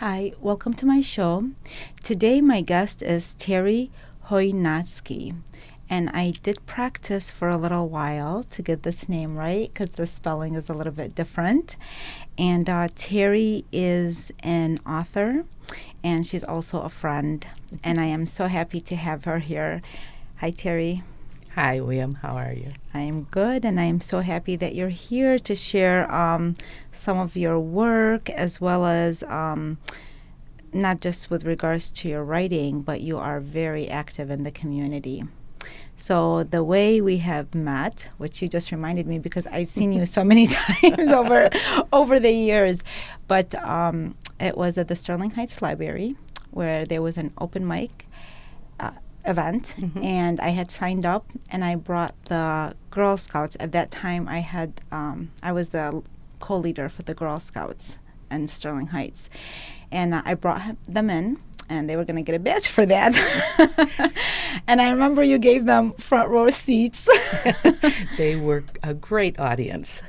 Hi, welcome to my show. Today, my guest is Terry Hoynatsky, and I did practice for a little while to get this name right because the spelling is a little bit different. And Terry is an author, and she's also a friend, and I am so happy to have her here. Hi, Terry. Hi, William. How are you? I am good, and I am so happy that you're here to share some of your work as well as not just with regards to your writing, but you are very active in the community. So the way we have met, which you just reminded me because I've seen you so many times over the years, but it was at the Sterling Heights Library where there was an open mic event, and I had signed up, and I brought the Girl Scouts. At that time, I was the co-leader for the Girl Scouts in Sterling Heights, and I brought them in, and they were going to get a badge for that. And I remember you gave them front row seats. They were a great audience.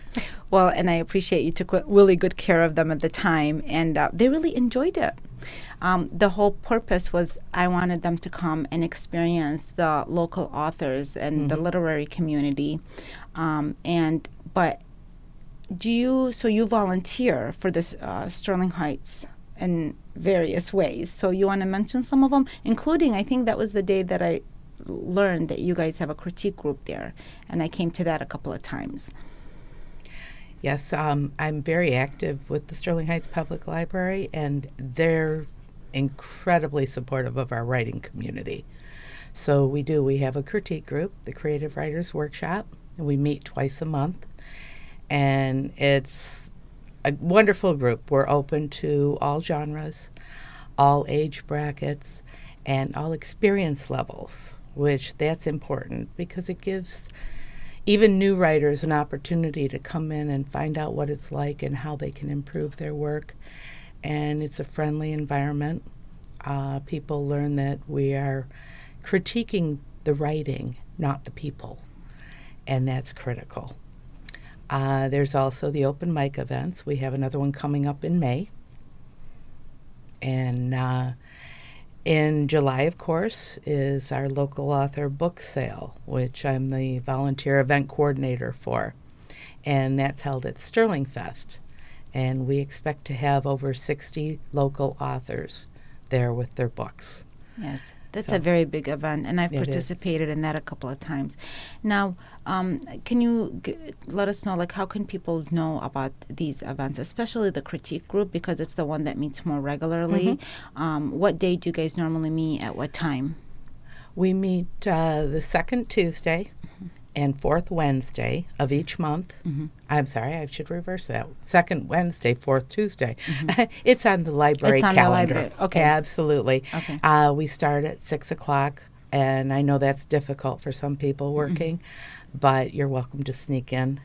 Well, and I appreciate you took really good care of them at the time, and they really enjoyed it. The whole purpose was I wanted them to come and experience the local authors and the literary community. But so you volunteer for this Sterling Heights in various ways. So you want to mention some of them, including I think that was the day that I learned that you guys have a critique group there, and I came to that a couple of times. Yes, I'm very active with the Sterling Heights Public Library, and they're incredibly supportive of our writing community. So we have a critique group, the Creative Writers Workshop, and we meet twice a month. And it's a wonderful group. We're open to all genres, all age brackets, and all experience levels, which that's important because it gives even new writers an opportunity to come in and find out what it's like and how they can improve their work. And it's a friendly environment. People learn that we are critiquing the writing, not the people, and that's critical. There's also the open mic events. We have another one coming up in May. And in July, of course, is our local author book sale, which I'm the volunteer event coordinator for. And that's held at Sterling Fest. And we expect to have over 60 local authors there with their books. Yes, that's a very big event, and I've It is. participated in that a couple of times. Now, can you let us know, how can people know about these events, especially the critique group, because it's the one that meets more regularly? What day do you guys normally meet at what time? We meet the second Tuesday and fourth Wednesday of each month. I'm sorry, I should reverse that. Second Wednesday, fourth Tuesday. It's on the library It's on the calendar. library. Okay. Absolutely. Okay. We start at 6 o'clock, and I know that's difficult for some people working, but you're welcome to sneak in.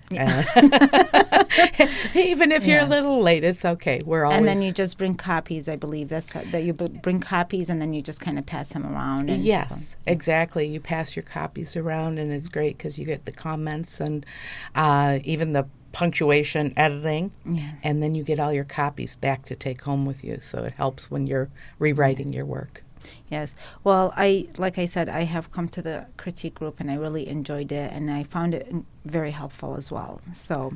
Even if you're a little late, it's okay. We're always... And then you just bring copies, I believe. That you bring copies, and then you just kind of pass them around. And Yes, exactly. You pass your copies around, and it's great because you get the comments and even the punctuation editing, and then you get all your copies back to take home with you. So it helps when you're rewriting your work. Yes. Well, like I said, I have come to the critique group, and I really enjoyed it, and I found it very helpful as well. So,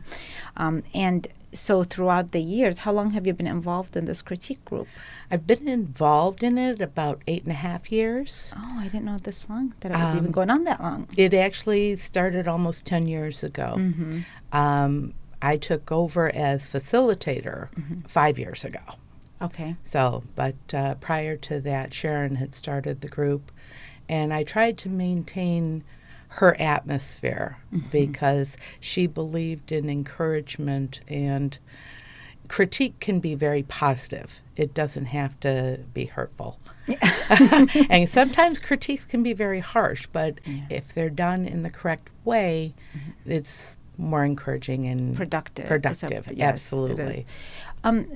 and so throughout the years, how long have you been involved in this critique group? I've been involved in it about 8.5 years. Oh, I didn't know this long, that it was even going on that long. It actually started almost 10 years ago. I took over as facilitator 5 years ago. Okay. So, but prior to that, Sharon had started the group, and I tried to maintain her atmosphere because she believed in encouragement, and critique can be very positive. It doesn't have to be hurtful. And sometimes critiques can be very harsh, but if they're done in the correct way, it's more encouraging and productive. Yes, absolutely.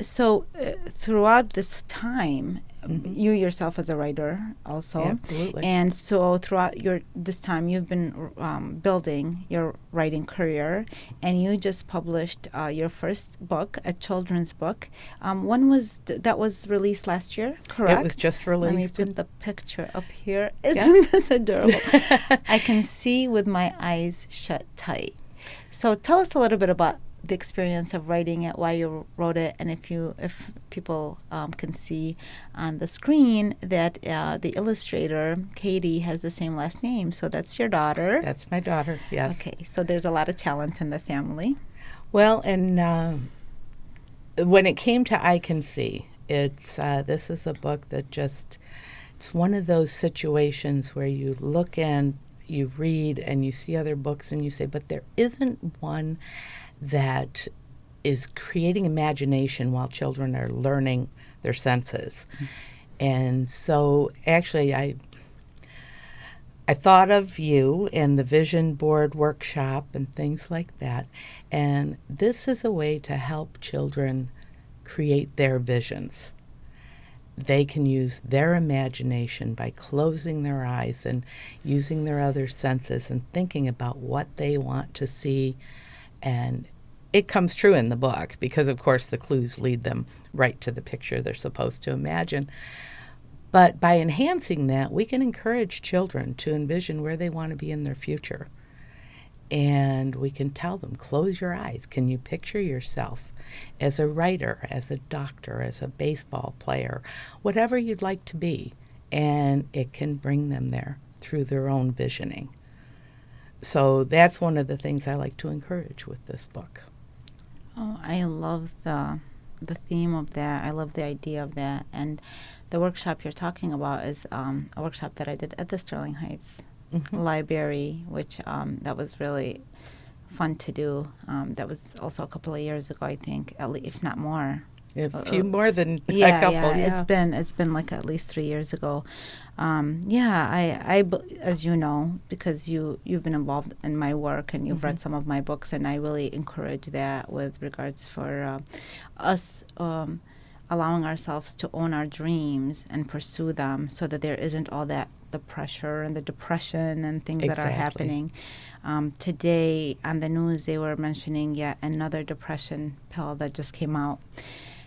So throughout this time, you yourself as a writer also. Absolutely. And so throughout this time, you've been building your writing career, and you just published your first book, a children's book. When was that was released last year, correct? It was just Let me released. put the picture up here. Isn't this adorable? I can see with my eyes shut tight. So tell us a little bit about the experience of writing it, why you wrote it, and if people can see on the screen that the illustrator Katie has the same last name, so that's your daughter. That's my daughter, yes. Okay, so there's a lot of talent in the family. Well, and when it came to I Can See, this is a book that it's one of those situations where you look and you read and you see other books and you say, but there isn't one that is creating imagination while children are learning their senses. And so actually I thought of you and the vision board workshop and things like that. And this is a way to help children create their visions. They can use their imagination by closing their eyes and using their other senses and thinking about what they want to see. And it comes true in the book because, of course, the clues lead them right to the picture they're supposed to imagine. But by enhancing that, we can encourage children to envision where they want to be in their future. And we can tell them, close your eyes. Can you picture yourself as a writer, as a doctor, as a baseball player, whatever you'd like to be? And it can bring them there through their own visioning. So that's one of the things I like to encourage with this book. Oh, I love the theme of that. I love the idea of that. And the workshop you're talking about is a workshop that I did at the Sterling Heights Library, which that was really fun to do. That was also a couple of years ago, I think, if not more. A few more than Yeah, a couple. yeah. It's been like at least 3 years ago. I as you know, because you've been involved in my work and you've read some of my books, and I really encourage that with regards for us allowing ourselves to own our dreams and pursue them, so that there isn't all that the pressure and the depression and things that are happening. Today on the news, they were mentioning yet another depression pill that just came out.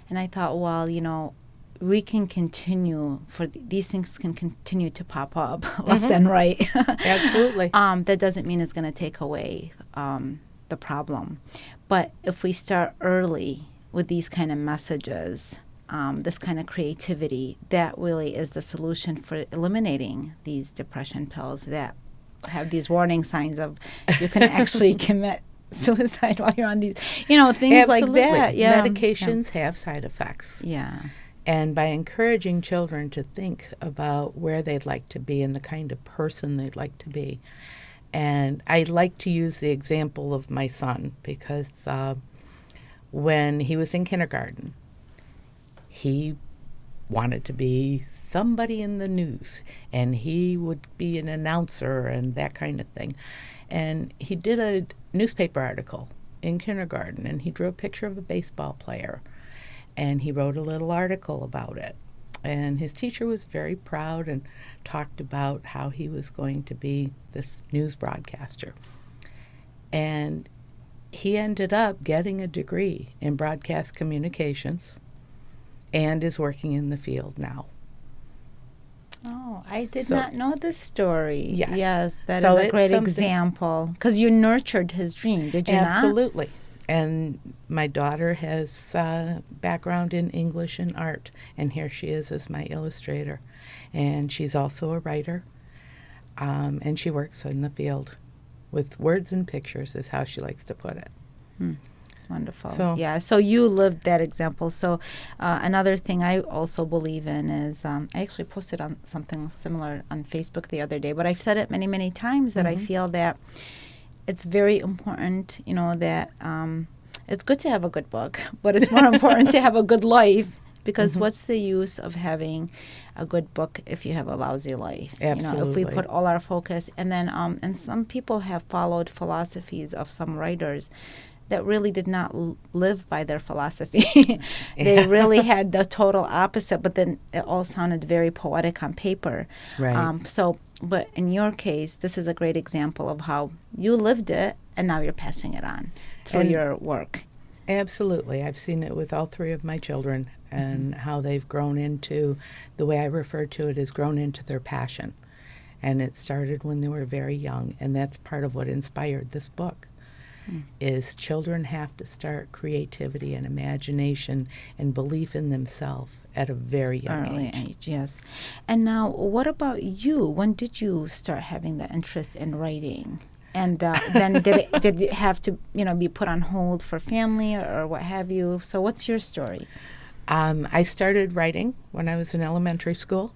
And I thought, well, we can continue these things can continue to pop up left and right. Absolutely. That doesn't mean it's going to take away the problem. But if we start early with these kind of messages, this kind of creativity, that really is the solution for eliminating these depression pills that have these warning signs of you can actually commit suicide while you're on these, things Absolutely. like that. Yeah. Medications have side effects. Yeah. And by encouraging children to think about where they'd like to be and the kind of person they'd like to be. And I like to use the example of my son because when he was in kindergarten, he wanted to be somebody in the news, and he would be an announcer and that kind of thing. And he did a newspaper article in kindergarten, and he drew a picture of a baseball player, and he wrote a little article about it. And his teacher was very proud and talked about how he was going to be this news broadcaster. And he ended up getting a degree in broadcast communications and is working in the field now. Oh, I did not know this story. Yes. Yes, that So is a it's great something- example. Because you nurtured his dream, did you not? Absolutely. And my daughter has background in English and art, and here she is as my illustrator. And she's also a writer, and she works in the field with words and pictures is how she likes to put it. Wonderful. So- So you lived that example. So another thing I also believe in is I actually posted on something similar on Facebook the other day, but I've said it many, many times that I feel that it's very important, that it's good to have a good book, but it's more important to have a good life, because what's the use of having a good book if you have a lousy life? If we Absolutely. put all our focus, and then and some people have followed philosophies of some writers that really did not live by their philosophy. They really had the total opposite, but then it all sounded very poetic on paper. Right. But in your case, this is a great example of how you lived it and now you're passing it on through And your work. Absolutely. I've seen it with all three of my children and how they've grown into, the way I refer to it, is grown into their passion. And it started when they were very young, and that's part of what inspired this book. Is children have to start creativity and imagination and belief in themselves at a very young Early age. age, yes. And now, what about you? When did you start having the interest in writing? And then did it have to be put on hold for family or what have you? So what's your story? I started writing when I was in elementary school.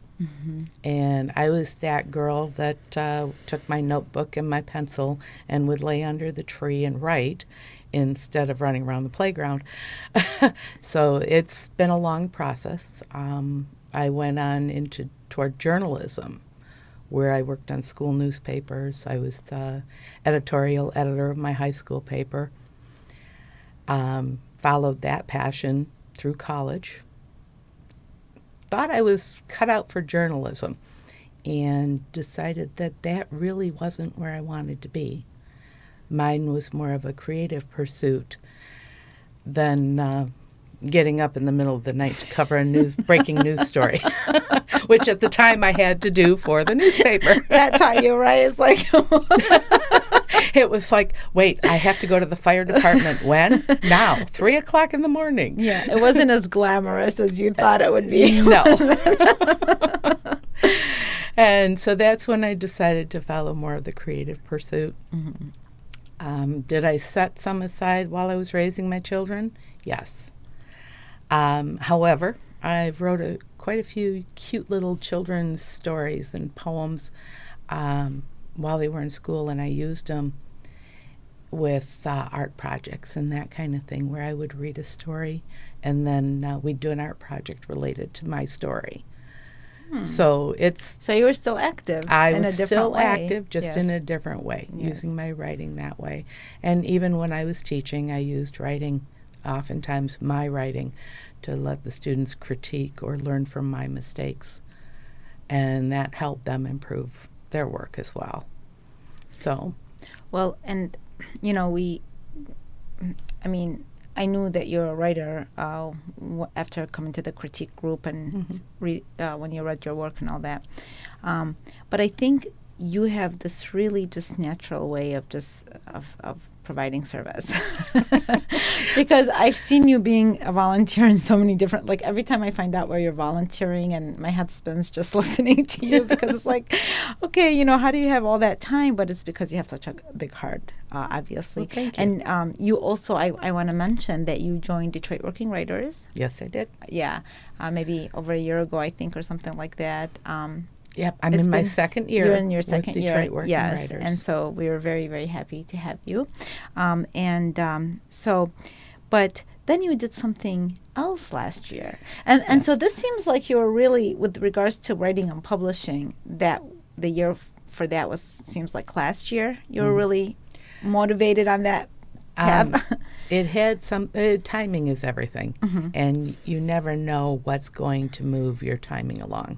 And I was that girl that took my notebook and my pencil and would lay under the tree and write instead of running around the playground. So it's been a long process. I went on toward journalism, where I worked on school newspapers. I was the editorial editor of my high school paper. Followed that passion through college. Thought I was cut out for journalism and decided that that really wasn't where I wanted to be. Mine was more of a creative pursuit than getting up in the middle of the night to cover a breaking news story, which at the time I had to do for the newspaper. That's how you write. It's like... It was like, wait, I have to go to the fire department when? Now, 3 o'clock in the morning. Yeah, it wasn't as glamorous as you thought it would be. No. And so that's when I decided to follow more of the creative pursuit. Did I set some aside while I was raising my children? Yes. However, I've wrote quite a few cute little children's stories and poems while they were in school, and I used them with art projects and that kind of thing, where I would read a story and then we'd do an art project related to my story. So you were still active. I in was a different still way. active, just Yes. in a different way, Yes. using my writing that way. And even when I was teaching, I used writing, oftentimes my writing, to let the students critique or learn from my mistakes. And that helped them improve their work as well. So, Well, and I knew that you're a writer after coming to the critique group and when you read your work and all that. But I think you have this really just natural way of providing service. Because I've seen you being a volunteer in so many different, like every time I find out where you're volunteering, and my head spins just listening to you, because it's like, okay, how do you have all that time? But it's because you have such a big heart, obviously. Well, thank you. And you also, I want to mention that you joined Detroit Working Writers. yes, I did. Yeah, maybe over a year ago, I think, or something like that. Yep, I'm It's in my been- second year. You're in your with second year. Detroit Working Yes, Writers. and so we were very, very happy to have you. But then you did something else last year. And so this seems like you were really, with regards to writing and publishing, that the year for that seems like last year. You were really motivated on that path. It had timing is everything, and you never know what's going to move your timing along.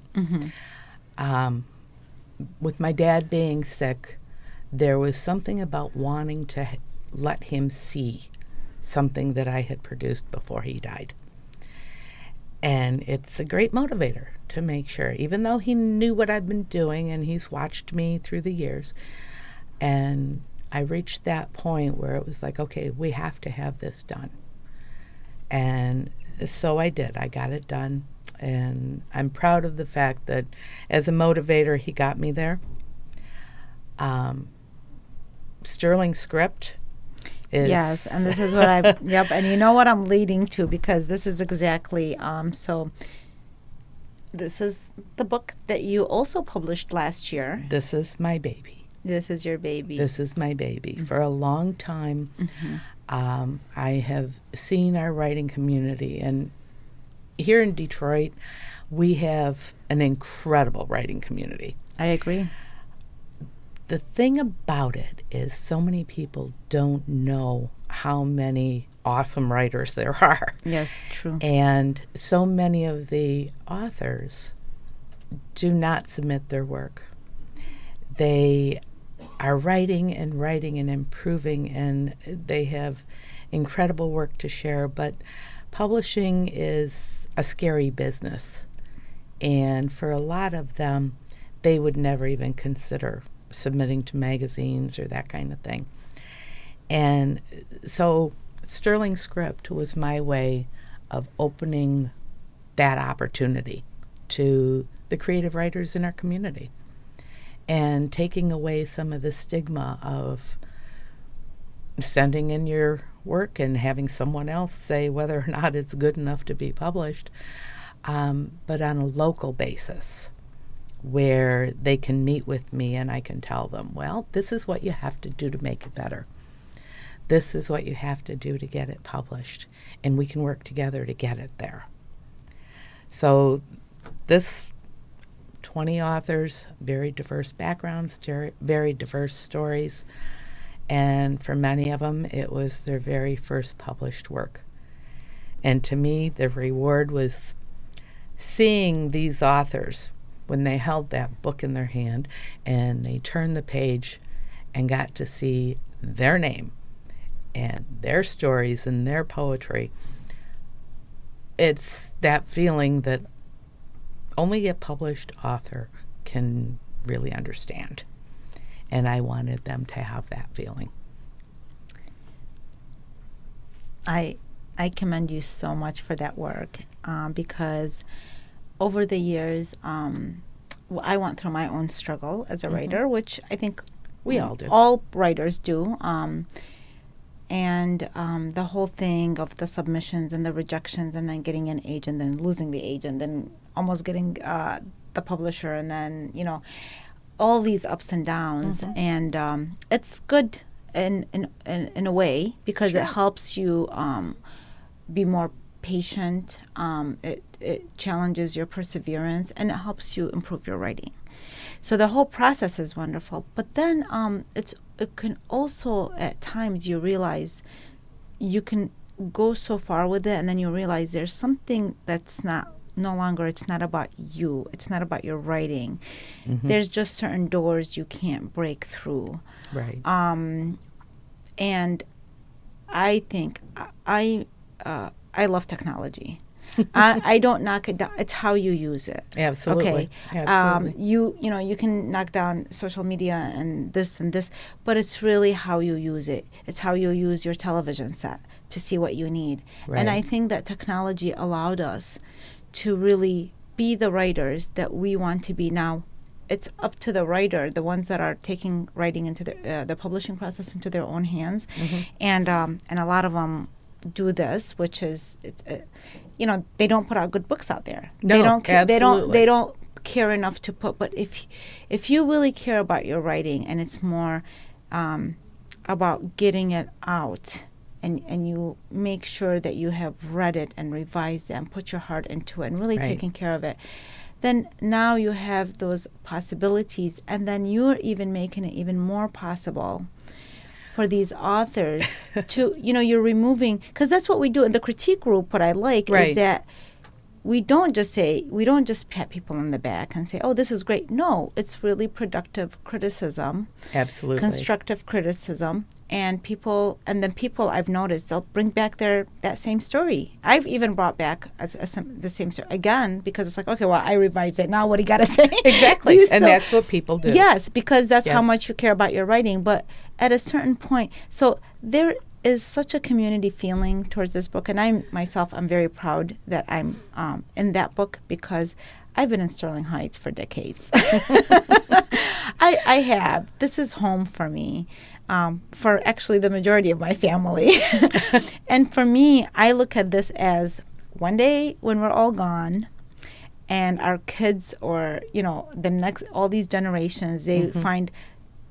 With my dad being sick, there was something about wanting to let him see something that I had produced before he died. And it's a great motivator to make sure, even though he knew what I've been doing and he's watched me through the years. And I reached that point where it was like, okay, we have to have this done. And so I did. I got it done. And I'm proud of the fact that as a motivator, he got me there. Sterling Script is... Yes, and this is what yep, and you know what I'm leading to, because this is exactly, so this is the book that you also published last year. This is my baby. This is your baby. This is my baby. For a long time, I have seen our writing community, and here in Detroit, we have an incredible writing community. I agree. The thing about it is so many people don't know how many awesome writers there are. Yes, true. And so many of the authors do not submit their work. They are writing and writing and improving, and they have incredible work to share, but publishing is a scary business. And for a lot of them, they would never even consider submitting to magazines or that kind of thing. And so Sterling Script was my way of opening that opportunity to the creative writers in our community and taking away some of the stigma of sending in your work and having someone else say whether or not it's good enough to be published, but on a local basis where they can meet with me and I can tell them, well, this is what you have to do to make it better. This is what you have to do to get it published, and we can work together to get it there. So this 20 authors, very diverse backgrounds, very diverse stories, and for many of them, it was their very first published work. And to me, the reward was seeing these authors when they held that book in their hand and they turned the page and got to see their name and their stories and their poetry. It's that feeling that only a published author can really understand. And I wanted them to have that feeling. I commend you so much for that work, because over the years, I went through my own struggle as a writer, which I think We all do. All writers do. And the whole thing of the submissions and the rejections and then getting an agent, then losing the agent, then almost getting the publisher, and then, all these ups and downs. And it's good in a way because Sure. it helps you be more patient. It challenges your perseverance, and it helps you improve your writing. So the whole process is wonderful. But then it can also, at times, you realize you can go so far with it, and then you realize there's something that's no longer, it's not about you. It's not about your writing. There's just certain doors you can't break through. Right. And I think I love technology. I don't knock it down. It's how you use it. Absolutely. Okay. Absolutely. You can knock down social media and this, but it's really how you use it. It's how you use your television set to see what you need. Right. And I think that technology allowed us to really be the writers that we want to be. Now, it's up to the writer, the ones that are taking writing into the publishing process into their own hands, and a lot of them do this, which is they don't put out good books out there. No, absolutely. They don't care enough to put. But if you really care about your writing, and it's more about getting it out, and you make sure that you have read it and revised it and put your heart into it and really Right. taking care of it, then now you have those possibilities, and then you're even making it even more possible for these authors to, you're removing, because that's what we do in the critique group. What I like Right. is that we don't just pat people on the back and say, oh, this is great. No, it's really productive criticism, Absolutely. constructive criticism, and then people I've noticed, they'll bring back that same story. I've even brought back the same story again, because it's like, okay, well, I revised it. Now what do you got to say? Exactly. Do you And still- that's what people do. Yes, because that's how Yes. much you care about your writing. But at a certain point, so there is such a community feeling towards this book, and I'm very proud that I'm in that book, because I've been in Sterling Heights for decades. I have. This is home for me, for actually the majority of my family. And for me, I look at this as one day when we're all gone, and our kids, or all these generations, they find,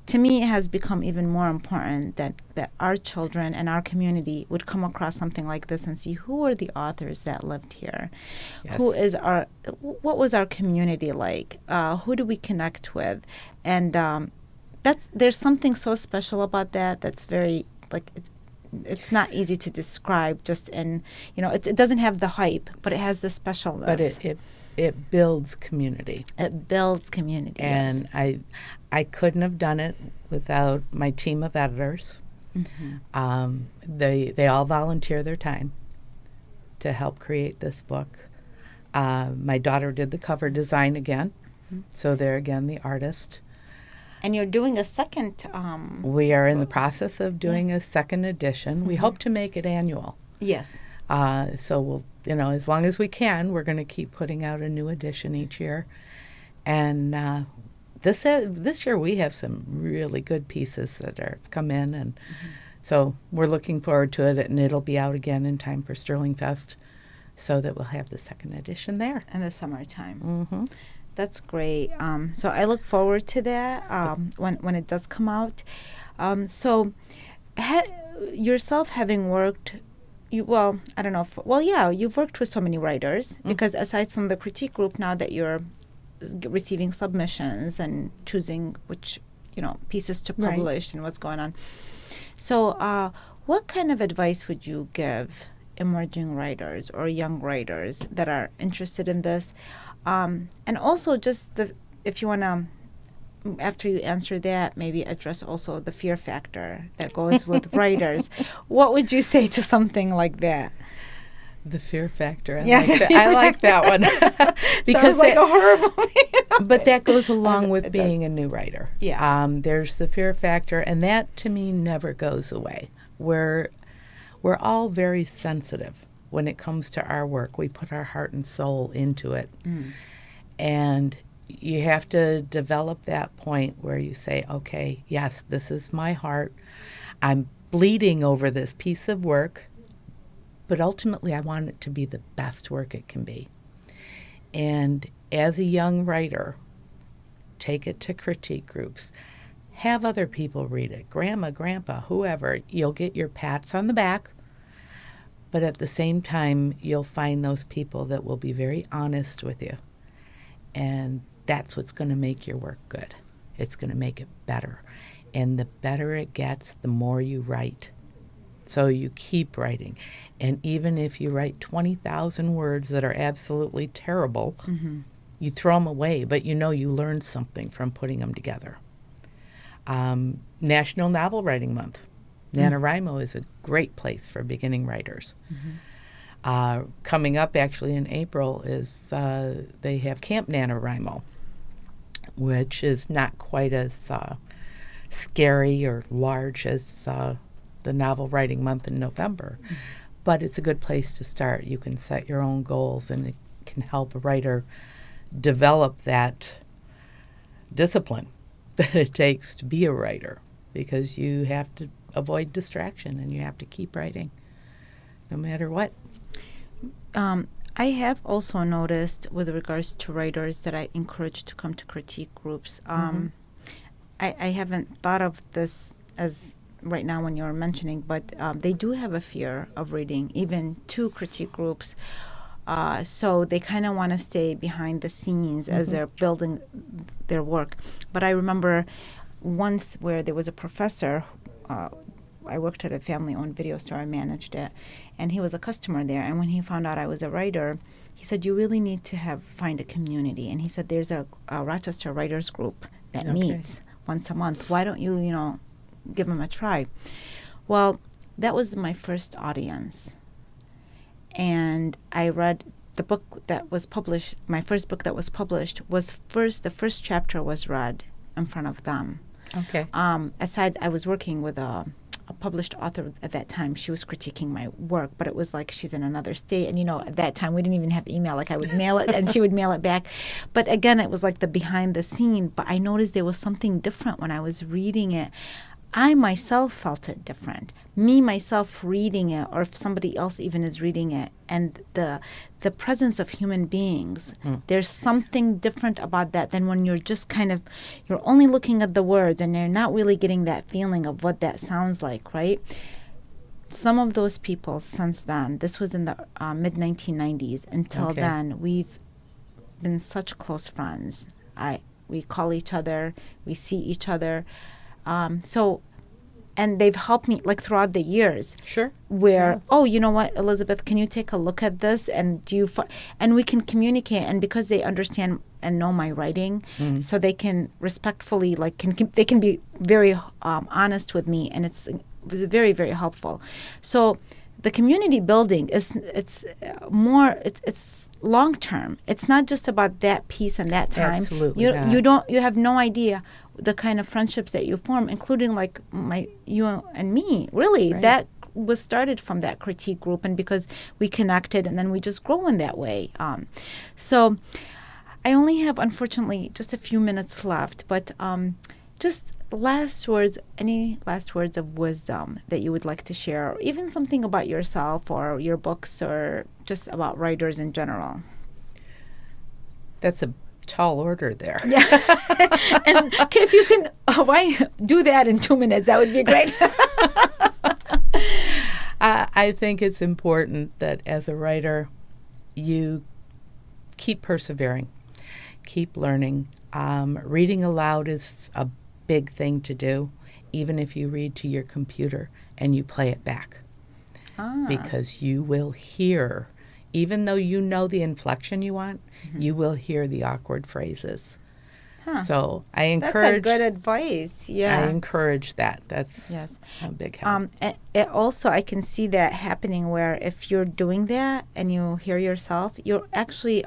to me, it has become even more important that our children and our community would come across something like this and see who are the authors that lived here. Yes. What was our community like? Who do we connect with? And there's something so special about that. That's very, it's not easy to describe just in, it doesn't have the hype, but it has the specialness. But it builds community. It builds community. And yes. I couldn't have done it without my team of editors. They all volunteer their time to help create this book. My daughter did the cover design again, so they're again the artist. And you're doing a second. We are in the process of doing a second edition. We hope to make it annual. Yes. So we'll, as long as we can, we're going to keep putting out a new edition each year. And this year we have some really good pieces that are come in, and so we're looking forward to it. And it'll be out again in time for Sterling Fest, so that we'll have the second edition there in the summertime. That's great. So I look forward to that when it does come out. So yourself having worked, I don't know. You've worked with so many writers, because aside from the critique group, now that you're receiving submissions and choosing which pieces to publish and what's going on. So what kind of advice would you give emerging writers or young writers that are interested in this? And also just if you want to, after you answer that, maybe address also the fear factor that goes with writers. What would you say to something like that? The fear factor. I like that one. Because sounds like a horror movie. But that goes along with being a new writer. Yeah. There's the fear factor, and that to me never goes away. We're all very sensitive when it comes to our work. We put our heart and soul into it. And you have to develop that point where you say, okay, yes, this is my heart. I'm bleeding over this piece of work, but ultimately I want it to be the best work it can be. And as a young writer, take it to critique groups. Have other people read it, grandma, grandpa, whoever. You'll get your pats on the back, but at the same time, you'll find those people that will be very honest with you. And that's what's going to make your work good. It's going to make it better. And the better it gets, the more you write. So you keep writing. And even if you write 20,000 words that are absolutely terrible, you throw them away, but you learned something from putting them together. National Novel Writing Month. NaNoWriMo is a great place for beginning writers. Coming up actually in April is they have Camp NaNoWriMo, which is not quite as scary or large as the Novel Writing Month in November, but it's a good place to start. You can set your own goals, and it can help a writer develop that discipline that it takes to be a writer, because you have to avoid distraction and you have to keep writing no matter what. I have also noticed with regards to writers that I encourage to come to critique groups. I haven't thought of this as right now when you're mentioning, but they do have a fear of reading, even to critique groups. So they kind of want to stay behind the scenes as they're building their work. But I remember once where there was a professor, I worked at a family-owned video store. I managed it, and he was a customer there. And when he found out I was a writer, he said, "You really need to find a community." And he said, "There's a Rochester writers group that meets once a month. Why don't you, give them a try?" Well, that was my first audience, and I read the book that was published. My first book that was published was the first chapter was read in front of them. Okay. Aside, I was working with a published author at that time. She was critiquing my work, but it was like she's in another state. And, at that time, we didn't even have email. Like, I would mail it, and she would mail it back. But again, it was like the behind the scene. But I noticed there was something different when I was reading it. I myself felt it different. Me, myself, reading it, or if somebody else even is reading it, and the presence of human beings, there's something different about that than when you're just you're only looking at the words and you're not really getting that feeling of what that sounds like, right? Some of those people since then, this was in the mid-1990s, until then, we've been such close friends. We call each other, we see each other. So and they've helped me like throughout the years Sure. where, Yeah. oh, you know what, Elizabeth, can you take a look at this? And and we can communicate. And because they understand and know my writing, so they can respectfully, like, they can be very honest with me, and it's very, very helpful. So the community building it's more, it's long term. It's not just about that piece and that time. Absolutely not. You have no idea the kind of friendships that you form, including like you and me. Really, Right. that was started from that critique group, and because we connected, and then we just grow in that way. So I only have, unfortunately, just a few minutes left, but just last words, any last words of wisdom that you would like to share, or even something about yourself or your books, or just about writers in general. That's a tall order there. Yeah. And if you can why do that in 2 minutes, that would be great. I think it's important that as a writer, you keep persevering, keep learning. Reading aloud is a big thing to do, even if you read to your computer and you play it back, because you will hear, even though you know the inflection you want, you will hear the awkward phrases. So I encourage. That's a good advice. Yeah. I encourage that. That's Yes. a big help. It also, I can see that happening where if you're doing that and you hear yourself, you're actually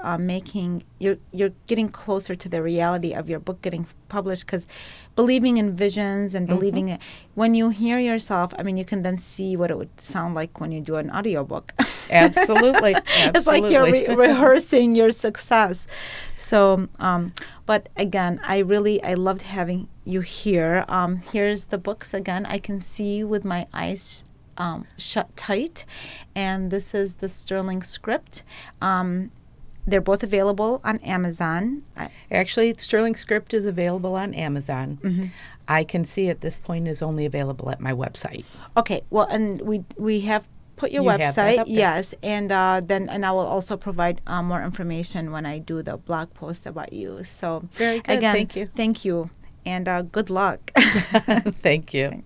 you're getting closer to the reality of your book getting published, because believing in visions and believing it, when you hear yourself, I mean, you can then see what it would sound like when you do an audiobook. Absolutely. It's like you're rehearsing your success. So, but again, I loved having you here. Here's the books again. I can see with my eyes shut tight. And this is the Sterling Script. They're both available on Amazon. Actually, Sterling Script is available on Amazon. I can see at this point is only available at my website. Okay, well, and we have put your You have that website, up there. yes, and then I will also provide more information when I do the blog post about you. So Very good. again, Thank you. thank you, and good luck. Thank you.